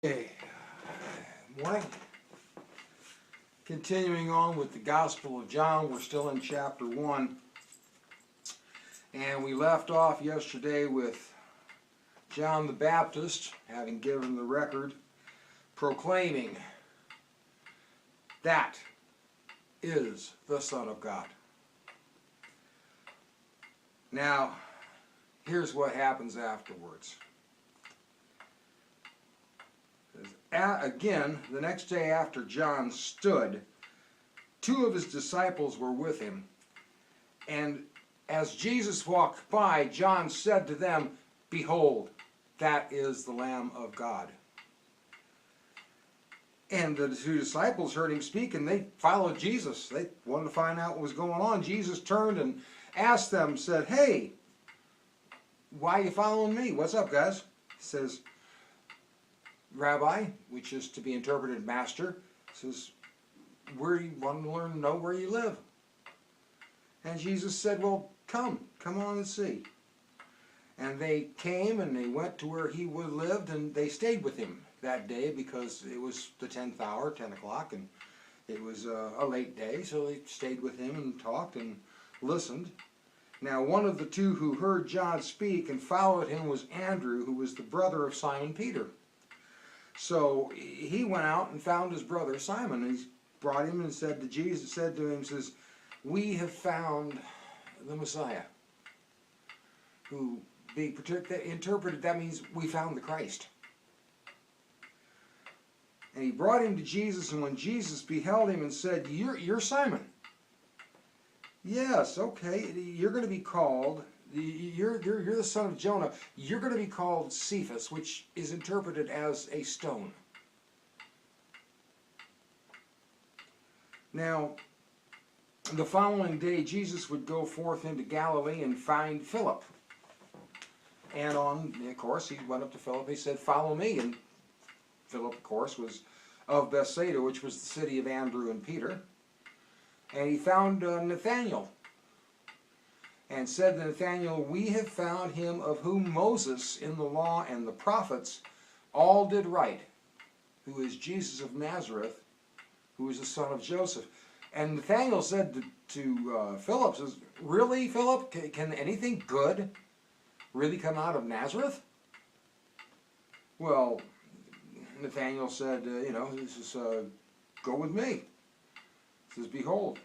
Okay, morning. Continuing on with the Gospel of John, we're still in chapter 1. And we left off yesterday with John the Baptist, having given the record, proclaiming, "That is the Son of God." Now, here's what happens afterwards. Again, the next day after John stood, two of his disciples were with him. And as Jesus walked by, John said to them, "Behold, that is the Lamb of God." And the two disciples heard him speak, and they followed Jesus. They wanted to find out what was going on. Jesus turned and asked them, said, "Hey, why are you following me? What's up, guys?" He says, "Rabbi," which is to be interpreted master, says, "Where you want to learn to know where you live?" And Jesus said, "Well, come on and see." And they came and they went to where he lived, and they stayed with him that day because it was the 10th hour, 10 o'clock, and it was a late day, so they stayed with him and talked and listened. Now, one of the two who heard John speak and followed him was Andrew, who was the brother of Simon Peter. So he went out and found his brother Simon, and he brought him and said to Jesus, said to him, says, "We have found the Messiah," who, being interpreted, that means we found the Christ. And he brought him to Jesus, and when Jesus beheld him and said, You're Simon. Yes, okay, you're going to be called, you're the son of Jonah. You're going to be called Cephas, which is interpreted as a stone. Now, the following day, Jesus would go forth into Galilee and find Philip. And of course, he went up to Philip. He said, "Follow me." And Philip, of course, was of Bethsaida, which was the city of Andrew and Peter. And he found Nathanael, and said to Nathanael, "We have found him of whom Moses in the law and the prophets all did write, who is Jesus of Nazareth, who is the son of Joseph." And Nathanael said to Philip, says, "Really, Philip? Can anything good really come out of Nazareth?" Well, Nathanael said, he says, "Go with me." He says, "Behold."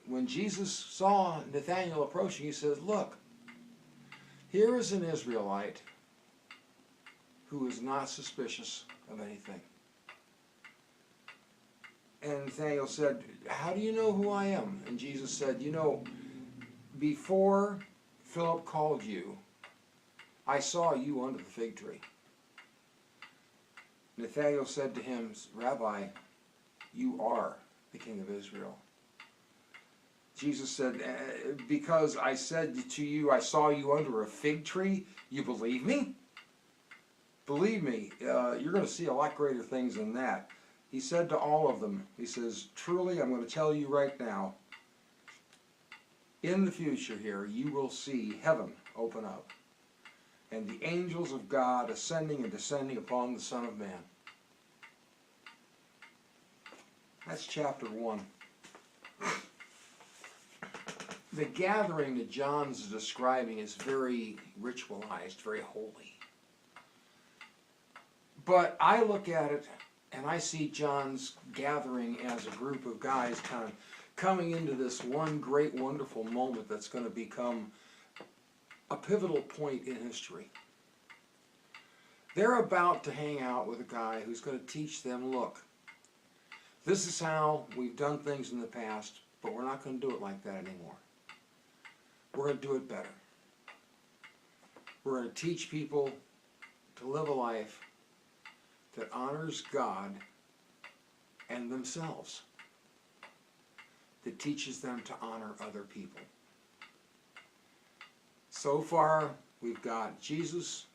When Jesus saw Nathanael approaching, he says, "Look, here is an Israelite who is not suspicious of anything." And Nathanael said, "How do you know who I am?" And Jesus said, "Before Philip called you, I saw you under the fig tree." Nathanael said to him, "Rabbi, you are the King of Israel." Jesus said, "Because I said to you, I saw you under a fig tree, you believe me? Believe me, you're going to see a lot greater things than that." He said to all of them, he says, "Truly, I'm going to tell you right now, in the future here, you will see heaven open up, and the angels of God ascending and descending upon the Son of Man." That's chapter 1. The gathering that John's describing is very ritualized, very holy. But I look at it and I see John's gathering as a group of guys kind of coming into this one great, wonderful moment that's going to become a pivotal point in history. They're about to hang out with a guy who's going to teach them, look, this is how we've done things in the past, but we're not going to do it like that anymore. We're going to do it better. We're going to teach people to live a life that honors God and themselves, that teaches them to honor other people. So far, we've got Jesus,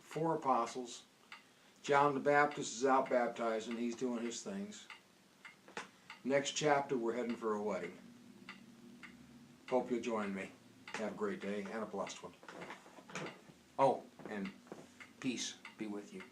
4 apostles. John the Baptist is out baptizing. He's doing his things. Next chapter, we're heading for a wedding. Hope you'll join me. Have a great day and a blessed one. Oh, and peace be with you.